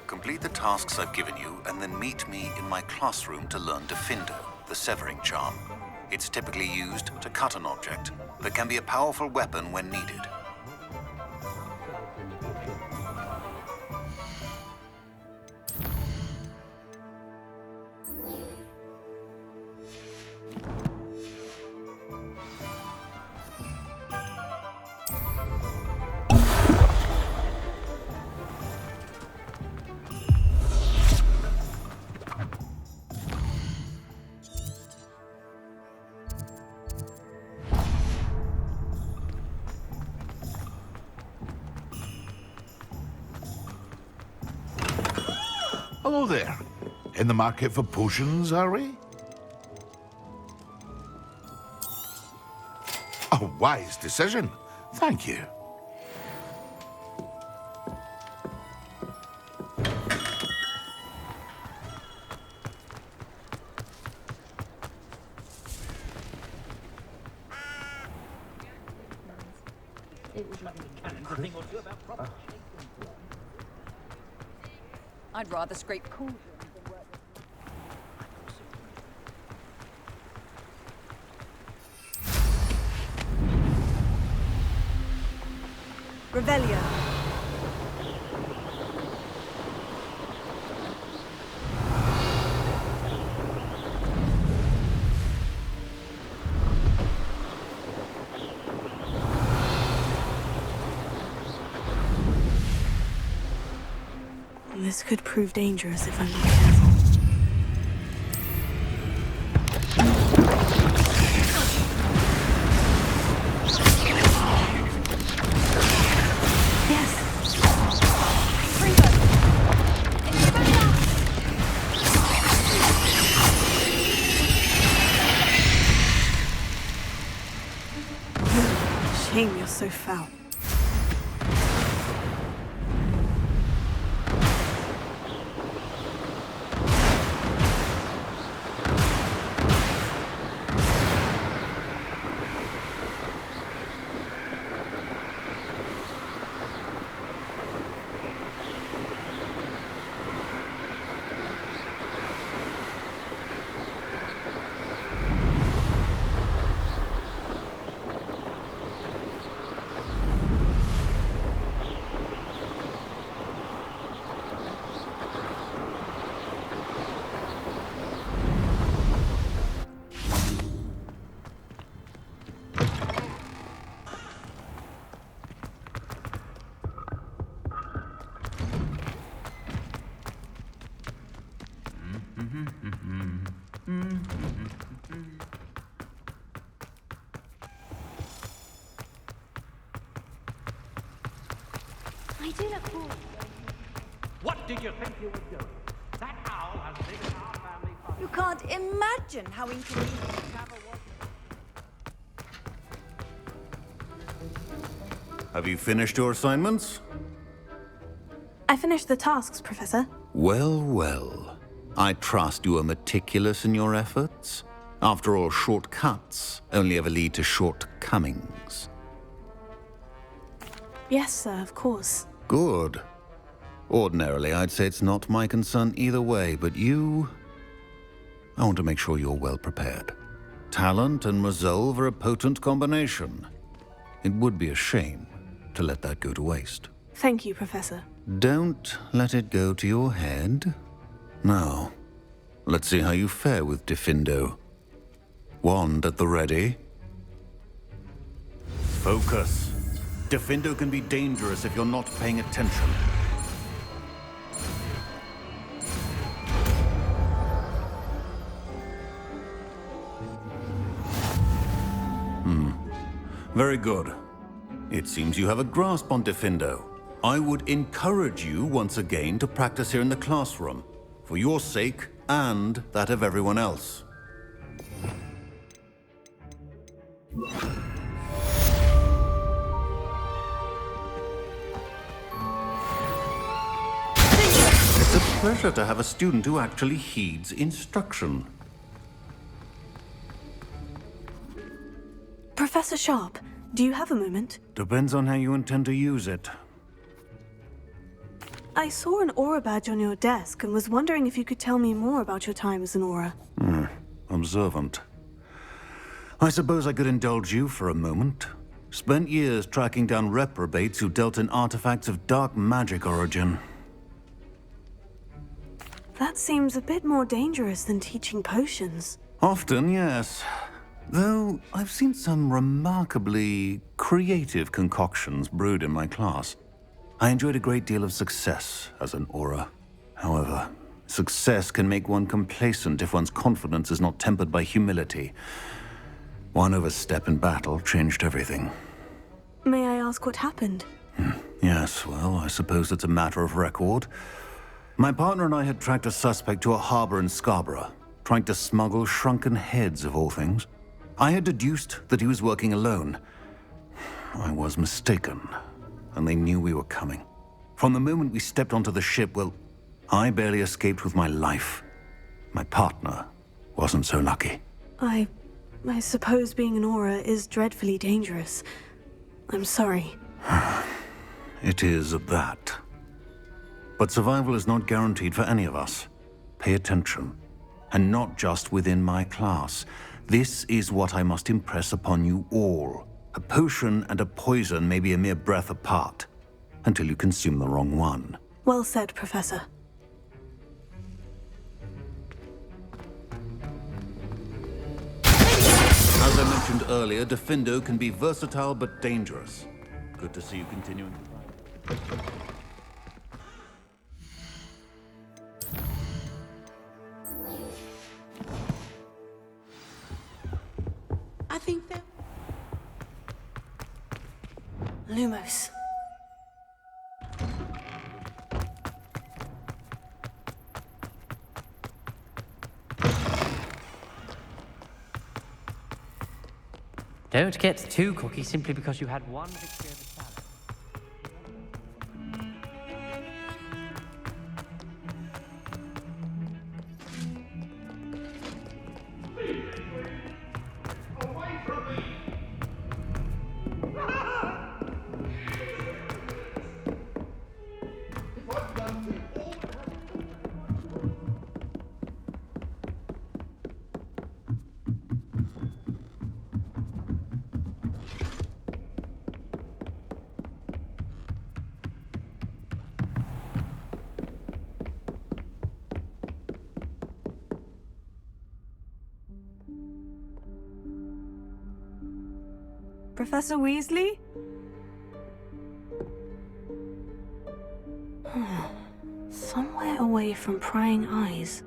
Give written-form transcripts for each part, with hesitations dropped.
Complete the tasks I've given you, and then meet me in my classroom to learn Diffindo, the severing charm. It's typically used to cut an object, but can be a powerful weapon when needed. Hello there. In the market for potions, are we? A wise decision. Thank you. I'd rather scrape cauldrons than work with... Revelio. This could prove dangerous if I'm not careful. Shame you're so foul. I do look forward. What did you think you would do? That owl has taken our family farm. You can't imagine how inconvenient travel was. Have you finished your assignments? I finished the tasks, Professor. Well, well. I trust you are meticulous in your efforts. After all, shortcuts only ever lead to shortcomings. Yes, sir, of course. Good. Ordinarily, I'd say it's not my concern either way, but you... I want to make sure you're well prepared. Talent and resolve are a potent combination. It would be a shame to let that go to waste. Thank you, Professor. Don't let it go to your head. Now, let's see how you fare with Diffindo. Wand at the ready. Focus. Diffindo can be dangerous if you're not paying attention. Very good. It seems you have a grasp on Diffindo. I would encourage you once again to practice here in the classroom, for your sake and that of everyone else. It's a pleasure to have a student who actually heeds instruction. Professor Sharp, do you have a moment? Depends on how you intend to use it. I saw an aura badge on your desk and was wondering if you could tell me more about your time as an aura. Observant. I suppose I could indulge you for a moment. Spent years tracking down reprobates who dealt in artifacts of dark magic origin. That seems a bit more dangerous than teaching potions. Often, yes. Though I've seen some remarkably creative concoctions brewed in my class. I enjoyed a great deal of success as an aura. However, success can make one complacent if one's confidence is not tempered by humility. One overstep in battle changed everything. May I ask what happened? Yes, well, I suppose it's a matter of record. My partner and I had tracked a suspect to a harbor in Scarborough, trying to smuggle shrunken heads of all things. I had deduced that he was working alone. I was mistaken, and they knew we were coming. From the moment we stepped onto the ship, well, I barely escaped with my life. My partner wasn't so lucky. I suppose being an aura is dreadfully dangerous. I'm sorry. It is at that. But survival is not guaranteed for any of us. Pay attention. And not just within my class. This is what I must impress upon you all. A potion and a poison may be a mere breath apart, until you consume the wrong one. Well said, Professor. As I mentioned earlier, Defendo can be versatile but dangerous. Good to see you continuing to fight. I think that... Lumos. Don't get too cocky simply because you had one victory over Talon. Professor Weasley? Somewhere away from prying eyes.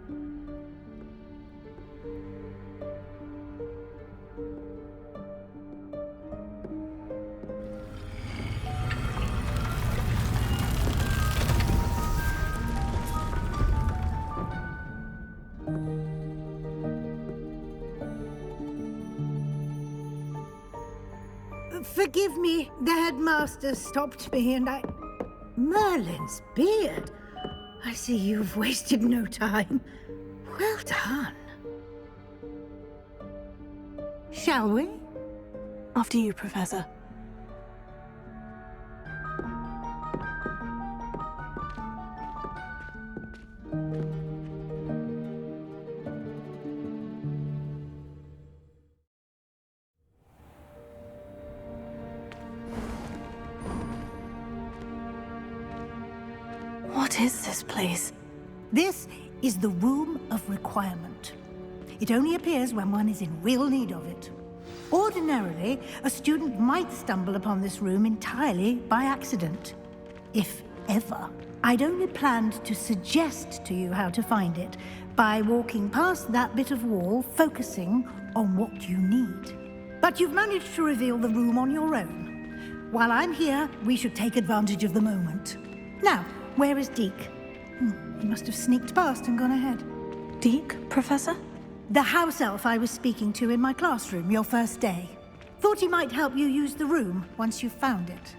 Forgive me, the headmaster stopped me and I... Merlin's beard. I see you've wasted no time. Well done. Shall we? After you, Professor. What is this place? This is the Room of Requirement. It only appears when one is in real need of it. Ordinarily, a student might stumble upon this room entirely by accident. If ever. I'd only planned to suggest to you how to find it by walking past that bit of wall, focusing on what you need. But you've managed to reveal the room on your own. While I'm here, we should take advantage of the moment. Now, where is Deke? He must have sneaked past and gone ahead. Deke, Professor? The house elf I was speaking to in my classroom your first day. Thought he might help you use the room once you found it.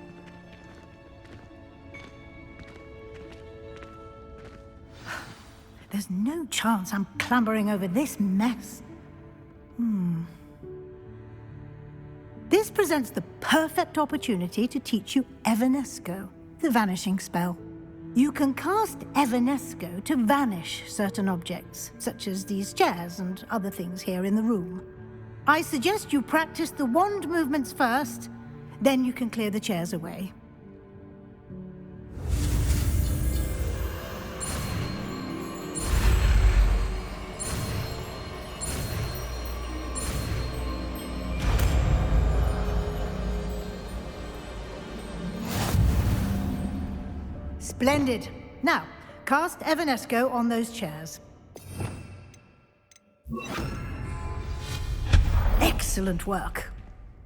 There's no chance I'm clambering over this mess. This presents the perfect opportunity to teach you Evanesco, the vanishing spell. You can cast Evanesco to vanish certain objects, such as these chairs and other things here in the room. I suggest you practice the wand movements first, then you can clear the chairs away. Splendid. Now, cast Evanesco on those chairs. Excellent work.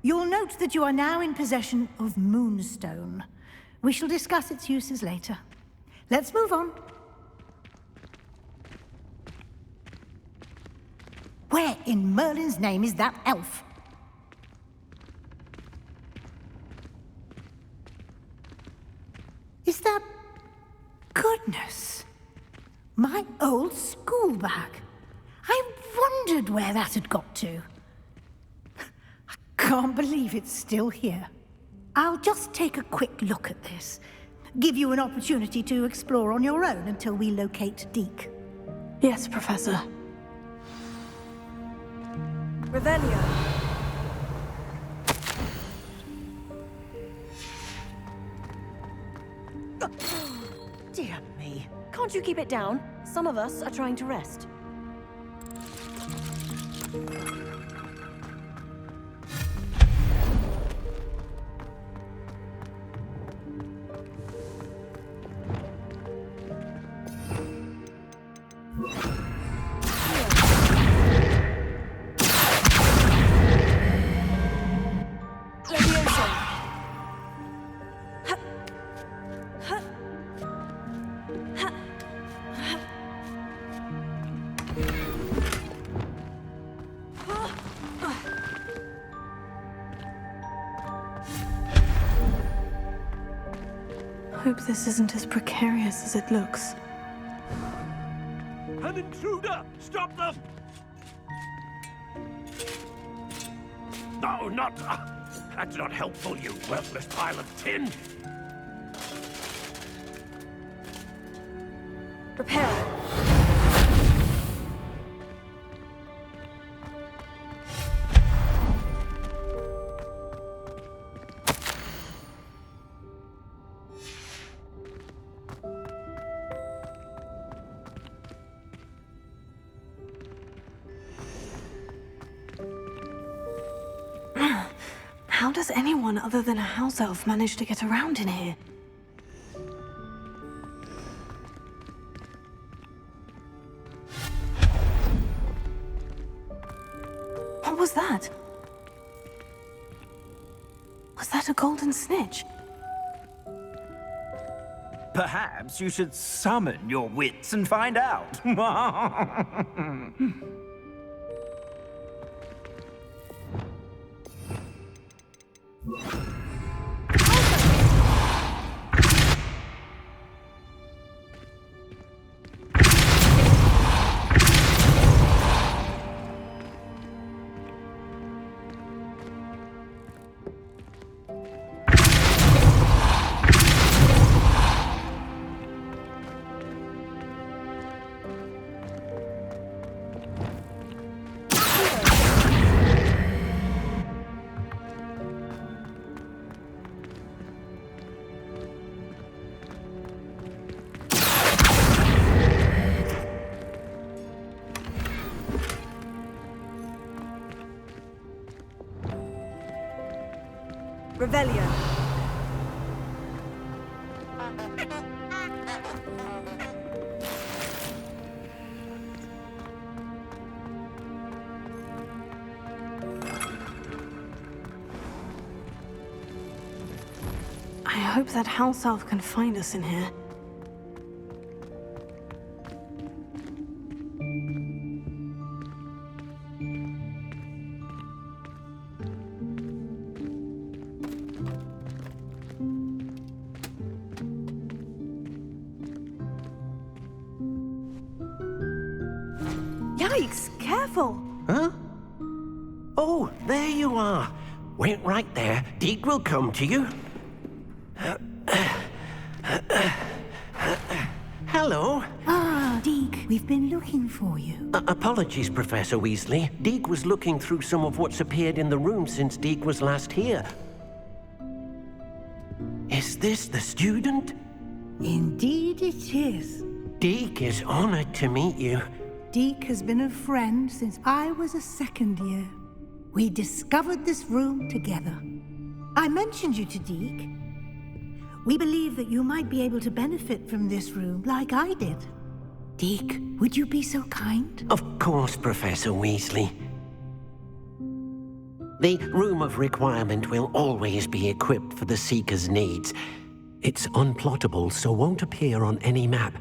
You'll note that you are now in possession of Moonstone. We shall discuss its uses later. Let's move on. Where in Merlin's name is that elf? Is that... Goodness! My old school bag. I wondered where that had got to. I can't believe it's still here. I'll just take a quick look at this. Give you an opportunity to explore on your own until we locate Deke. Yes, Professor. Revelio. Dear me. Can't you keep it down? Some of us are trying to rest. Hope this isn't as precarious as it looks. An intruder! Stop them! No, not... that's not helpful, you worthless pile of tin! Prepare. How does anyone other than a house elf manage to get around in here? What was that? Was that a golden snitch? Perhaps you should summon your wits and find out. Revelio. I hope that house elf can find us in here. Yikes! Careful! Huh? Oh, there you are. Wait right there. Deke will come to you. hello. Ah, Deke, we've been looking for you. Apologies, Professor Weasley. Deke was looking through some of what's appeared in the room since Deke was last here. Is this the student? Indeed it is. Deke is honored to meet you. Deke has been a friend since I was a second year. We discovered this room together. I mentioned you to Deke. We believe that you might be able to benefit from this room like I did. Deke, would you be so kind? Of course, Professor Weasley. The Room of Requirement will always be equipped for the Seeker's needs. It's unplottable, so won't appear on any map.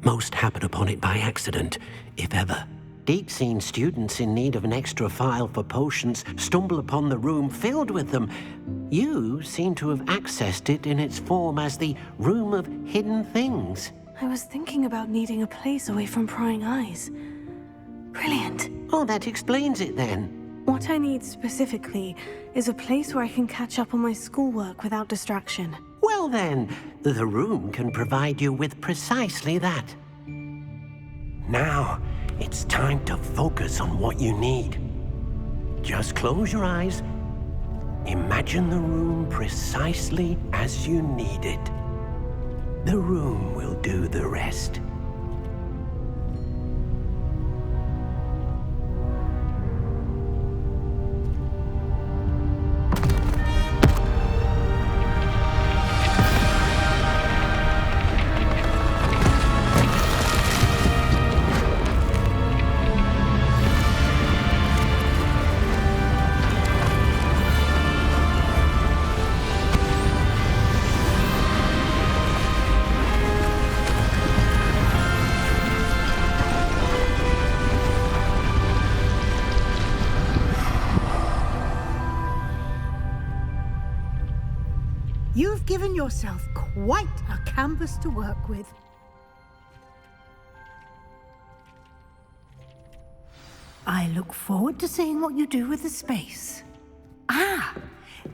Most happen upon it by accident, if ever. Deke's seen students in need of an extra file for potions stumble upon the room filled with them. You seem to have accessed it in its form as the Room of Hidden Things. I was thinking about needing a place away from prying eyes. Brilliant. Oh, that explains it then. What I need specifically is a place where I can catch up on my schoolwork without distraction. Well then, the room can provide you with precisely that. Now, it's time to focus on what you need. Just close your eyes. Imagine the room precisely as you need it. The room will do the rest. You've given yourself quite a canvas to work with. I look forward to seeing what you do with the space. Ah,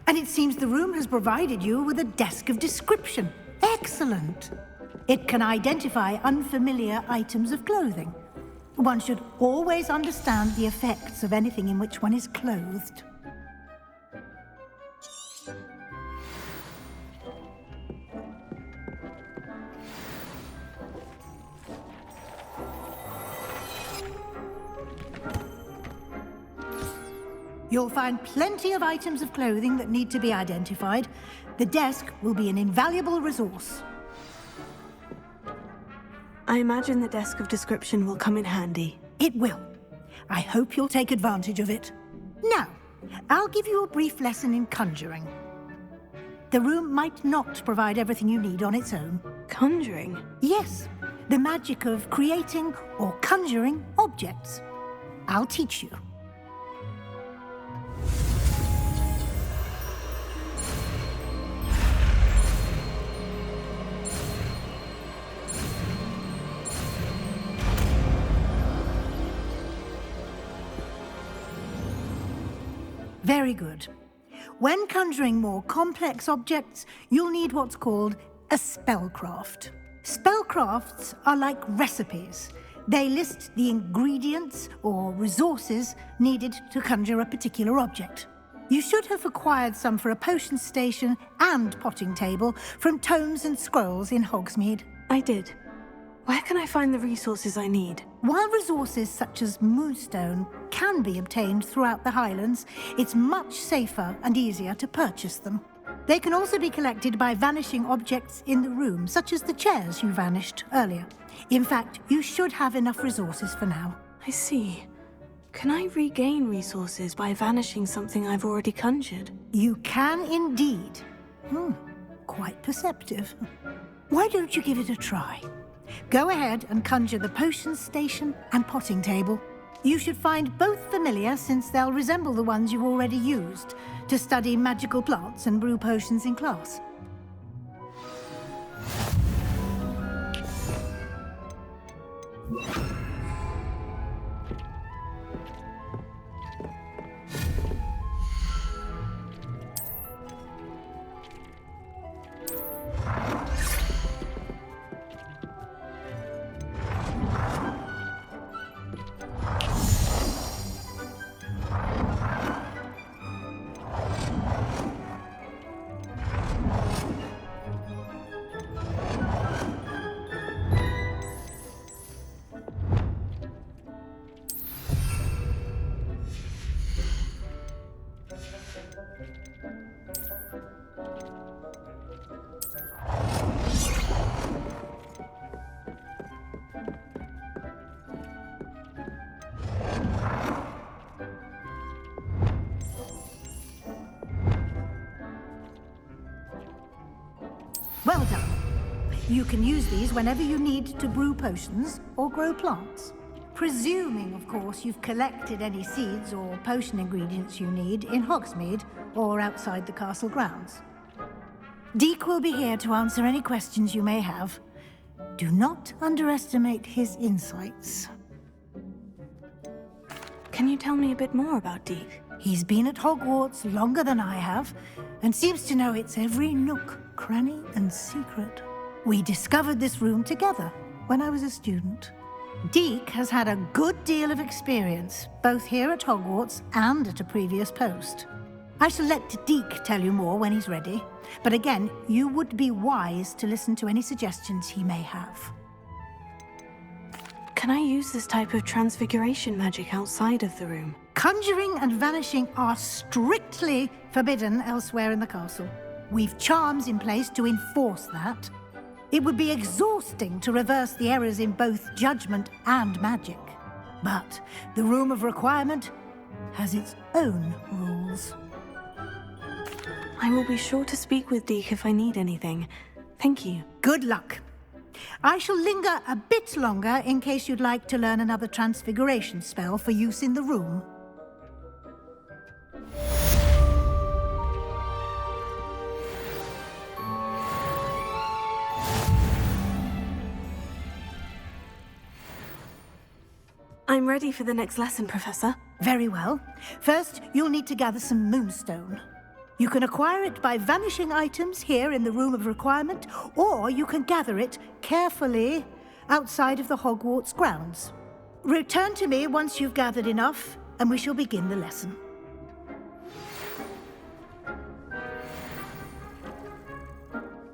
and it seems the room has provided you with a desk of description. Excellent. It can identify unfamiliar items of clothing. One should always understand the effects of anything in which one is clothed. You'll find plenty of items of clothing that need to be identified. The desk will be an invaluable resource. I imagine the desk of description will come in handy. It will. I hope you'll take advantage of it. Now, I'll give you a brief lesson in conjuring. The room might not provide everything you need on its own. Conjuring? Yes, the magic of creating or conjuring objects. I'll teach you. Very good. When conjuring more complex objects, you'll need what's called a spellcraft. Spellcrafts are like recipes. They list the ingredients or resources needed to conjure a particular object. You should have acquired some for a potion station and potting table from tomes and scrolls in Hogsmeade. I did. Where can I find the resources I need? While resources such as moonstone can be obtained throughout the Highlands, it's much safer and easier to purchase them. They can also be collected by vanishing objects in the room, such as the chairs you vanished earlier. In fact, you should have enough resources for now. I see. Can I regain resources by vanishing something I've already conjured? You can indeed. Quite perceptive. Why don't you give it a try? Go ahead and conjure the potion station and potting table. You should find both familiar, since they'll resemble the ones you've already used to study magical plants and brew potions in class. You can use these whenever you need to brew potions or grow plants. Presuming, of course, you've collected any seeds or potion ingredients you need in Hogsmeade or outside the castle grounds. Deek will be here to answer any questions you may have. Do not underestimate his insights. Can you tell me a bit more about Deek? He's been at Hogwarts longer than I have, and seems to know its every nook, cranny, and secret. We discovered this room together when I was a student. Deek has had a good deal of experience, both here at Hogwarts and at a previous post. I shall let Deek tell you more when he's ready, but again, you would be wise to listen to any suggestions he may have. Can I use this type of transfiguration magic outside of the room? Conjuring and vanishing are strictly forbidden elsewhere in the castle. We've charms in place to enforce that. It would be exhausting to reverse the errors in both judgment and magic. But the Room of Requirement has its own rules. I will be sure to speak with Deek if I need anything. Thank you. Good luck. I shall linger a bit longer in case you'd like to learn another transfiguration spell for use in the room. I'm ready for the next lesson, Professor. Very well. First, you'll need to gather some moonstone. You can acquire it by vanishing items here in the Room of Requirement, or you can gather it carefully outside of the Hogwarts grounds. Return to me once you've gathered enough, and we shall begin the lesson.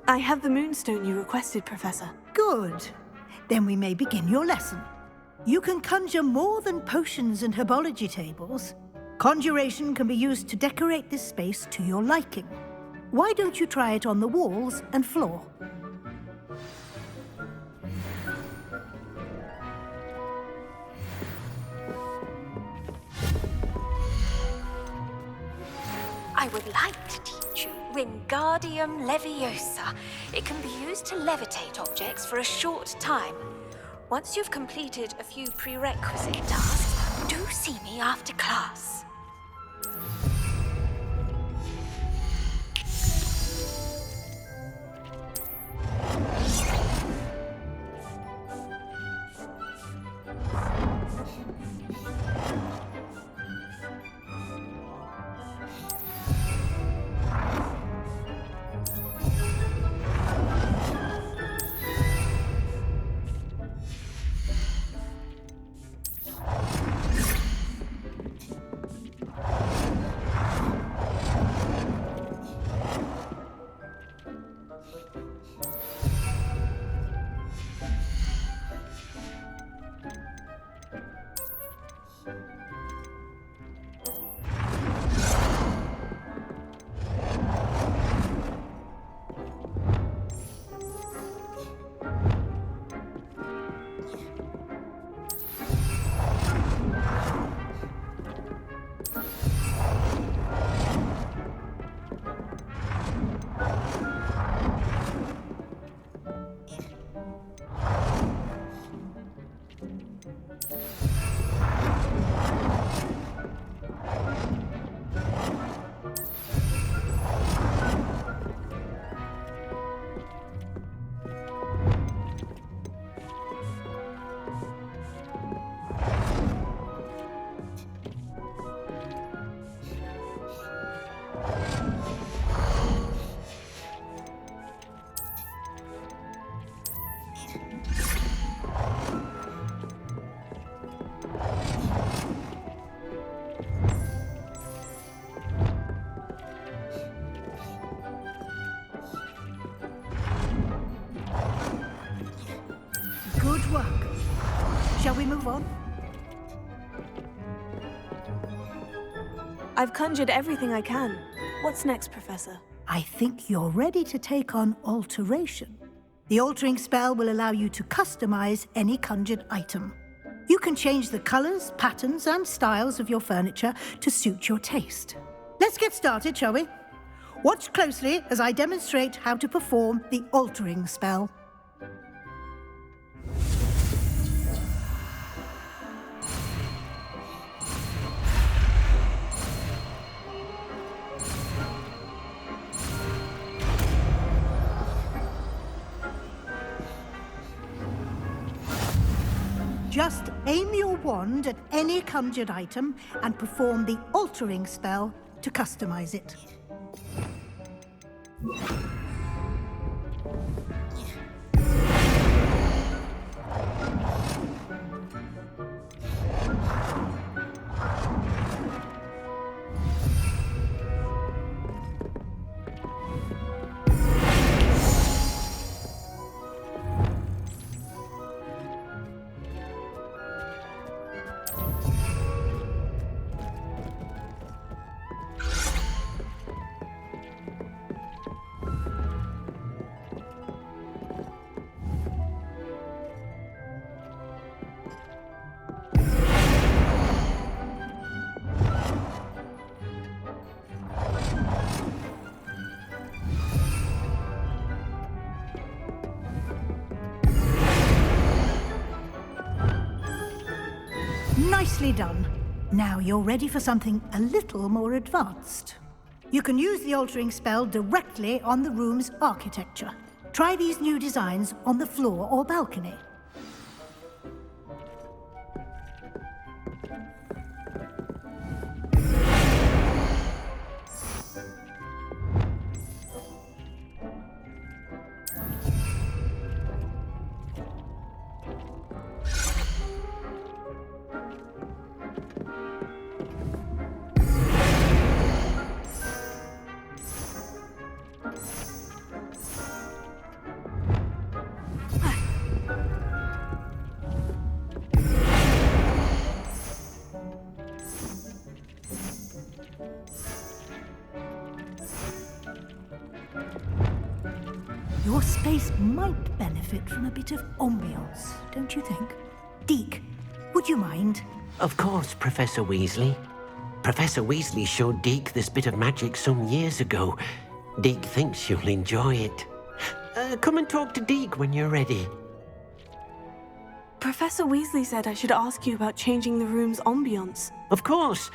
I have the moonstone you requested, Professor. Good. Then we may begin your lesson. You can conjure more than potions and herbology tables. Conjuration can be used to decorate this space to your liking. Why don't you try it on the walls and floor? I would like to teach you Wingardium Leviosa. It can be used to levitate objects for a short time. Once you've completed a few prerequisite tasks, do see me after class. Good work. Shall we move on? I've conjured everything I can. What's next, Professor? I think you're ready to take on alteration. The altering spell will allow you to customize any conjured item. You can change the colors, patterns, and styles of your furniture to suit your taste. Let's get started, shall we? Watch closely as I demonstrate how to perform the altering spell. just aim your wand at any conjured item and perform the altering spell to customize it. Nicely done. Now you're ready for something a little more advanced. You can use the altering spell directly on the room's architecture. Try these new designs on the floor or balcony. Your space might benefit from a bit of ambiance, don't you think? Deke, would you mind? Of course, Professor Weasley. Professor Weasley showed Deke this bit of magic some years ago. Deke thinks you'll enjoy it. Come and talk to Deke when you're ready. Professor Weasley said I should ask you about changing the room's ambience. Of course.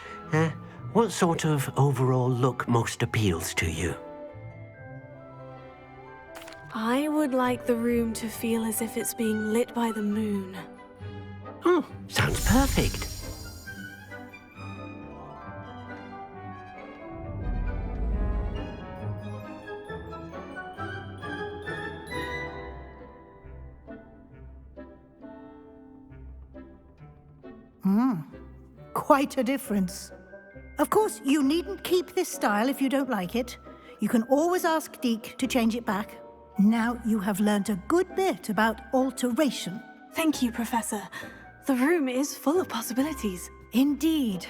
What sort of overall look most appeals to you? I would like the room to feel as if it's being lit by the moon. Oh, sounds perfect. Quite a difference. Of course, you needn't keep this style if you don't like it. You can always ask Deke to change it back. Now you have learnt a good bit about alteration. Thank you, Professor. The room is full of possibilities. Indeed.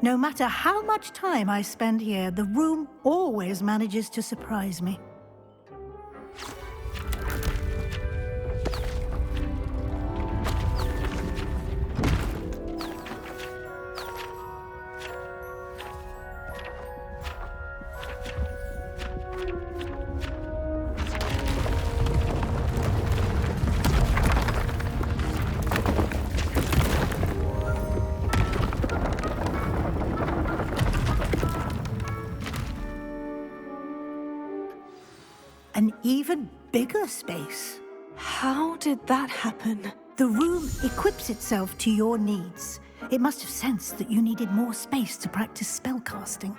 No matter how much time I spend here, the room always manages to surprise me. An even bigger space. How did that happen? The room equips itself to your needs. It must have sensed that you needed more space to practice spellcasting.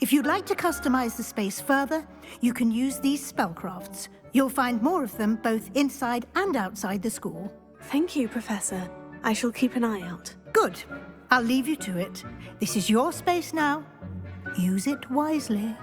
If you'd like to customize the space further, you can use these spellcrafts. You'll find more of them both inside and outside the school. Thank you, Professor. I shall keep an eye out. Good. I'll leave you to it. This is your space now. Use it wisely.